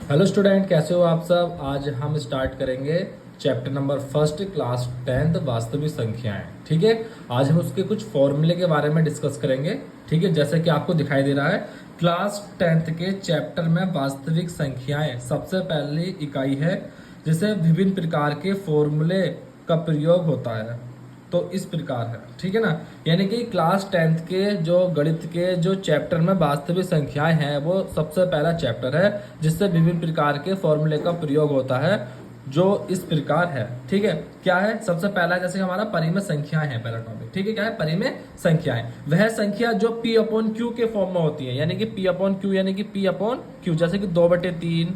Hello student, कैसे हो आप सब। आज हम स्टार्ट करेंगे chapter number first, class 10th वास्तविक संख्याएं। ठीक है, आज हम उसके कुछ फॉर्मूले के बारे में डिस्कस करेंगे। ठीक है, जैसे कि आपको दिखाई दे रहा है क्लास 10th के चैप्टर में वास्तविक संख्याएं सबसे पहली इकाई है जिसे विभिन्न प्रकार के फॉर्मूले का प्रयोग होता है। तो इस प्रकार है, ठीक है ना। यानी कि क्लास 10th के जो गणित के जो चैप्टर में वास्तविक संख्याएं हैं वो सबसे पहला चैप्टर है जिससे विभिन्न प्रकार के फॉर्मूले का प्रयोग होता है, जो इस प्रकार है। ठीक है, क्या है सबसे पहला, जैसे हमारा परिमेय संख्याएं है पहला टॉपिक। ठीक है, क्या है परिमेय संख्याएं, वह संख्या जो पी अपॉन क्यू के फॉर्म में होती है। यानी कि पी अपॉन क्यू, यानी कि पी अपॉन क्यू, जैसे कि 2/3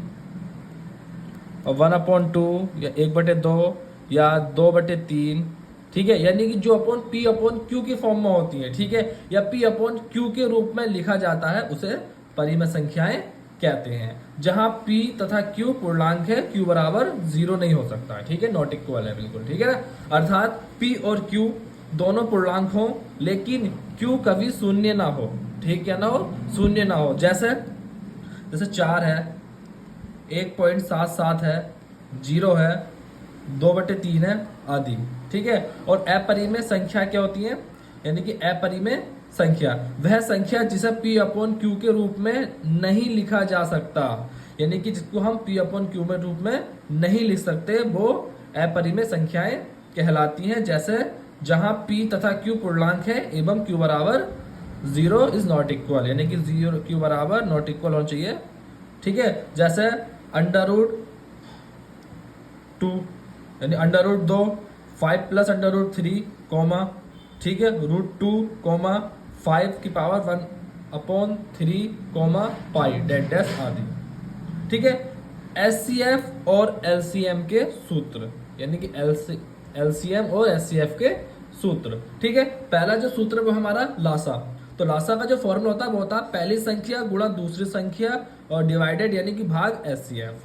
और 1/2 या 1/2 या 2/3। ठीक है, यानी कि जो अपॉन पी अपॉन क्यू की फॉर्म में होती है, ठीक है, या पी अपॉन क्यू के रूप में लिखा जाता है, उसे परिमेय संख्याएं कहते हैं। जहां पी तथा क्यू पूर्णांक है, क्यू बराबर 0 नहीं हो सकता है। ठीक है, नॉट इक्वल है, बिल्कुल ठीक है ना। अर्थात पी और क्यू दोनों पूर्णांक हो लेकिन क्यू कभी शून्य ना हो। ठीक है ना, हो शून्य ना हो। जैसे 4 है, 1.77 है, 0 है, 2/3 है आदि। ठीक है, और अपरिमेय संख्या क्या होती है, यानी कि अपरिमेय संख्या वह संख्या जिसे पी अपॉन क्यू के रूप में नहीं लिखा जा सकता। यानी कि जिसको हम पी अपॉन क्यू में रूप में नहीं लिख सकते, वो अपरिमेय संख्याएं कहलाती हैं। जैसे जहां पी तथा क्यू पूर्णांक है एवं क्यू बराबर 0 इज नॉट इक्वल, यानी कि 0 क्यू बराबर नॉट इक्वल होना चाहिए। ठीक है, जैसे √2 यानी √2, 5 + √3 कॉमा, ठीक है, √2 कॉमा 5 की पावर 1/3 कॉमा पाई डेट डैश आदि। ठीक है, एचसीएफ और एलसीएम के सूत्र, यानी कि एलसीएम और एचसीएफ के सूत्र। ठीक है, पहला जो सूत्र वो हमारा लासा। तो लासा का जो फॉर्मूला होता है वो होता है पहली संख्या गुणा दूसरी संख्या और डिवाइडेड, यानी कि भाग एचसीएफ।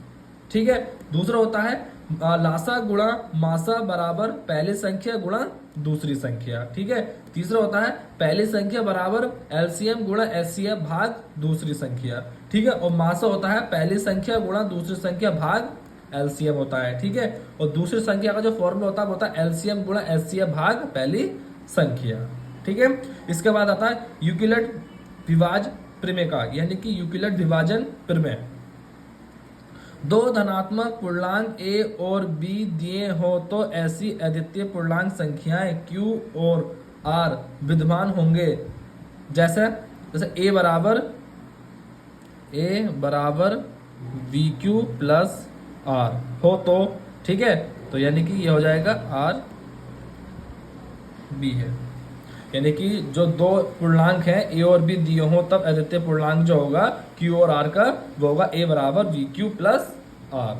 ठीक है, दूसरा होता है लासा गुणा मासा बराबर पहली संख्या गुणा दूसरी संख्या। ठीक है, तीसरा होता है पहली संख्या बराबर एलसीएम गुणा एचसीएफ भाग दूसरी संख्या। ठीक है, और मासा होता है पहली संख्या गुणा दूसरी संख्या भाग एलसीएम होता है। ठीक है, और दूसरी संख्या का जो फॉर्मूला होता है वो होता है एलसीएम गुणा एचसीएफ भाग पहली संख्या। ठीक है, इसके बाद आता है यूक्लिड विभाज्य प्रमेय का, यानी कि यूक्लिड विभाजन प्रमेय। दो धनात्मक पूर्णांक ए और बी दिए हो तो ऐसी अद्वितीय पूर्णांक संख्याएं क्यू और आर विद्यमान होंगे। जैसे ए बराबर वी क्यू प्लस आर हो तो, ठीक है, तो यानी कि ये हो जाएगा आर बी है। यानी कि जो दो पूर्णांक हैं ए और बी दिए हो तब अद्वितीय पूर्णांक जो होगा क्यू और आर का वो होगा ए बराबर वी क्यू प्लस आर।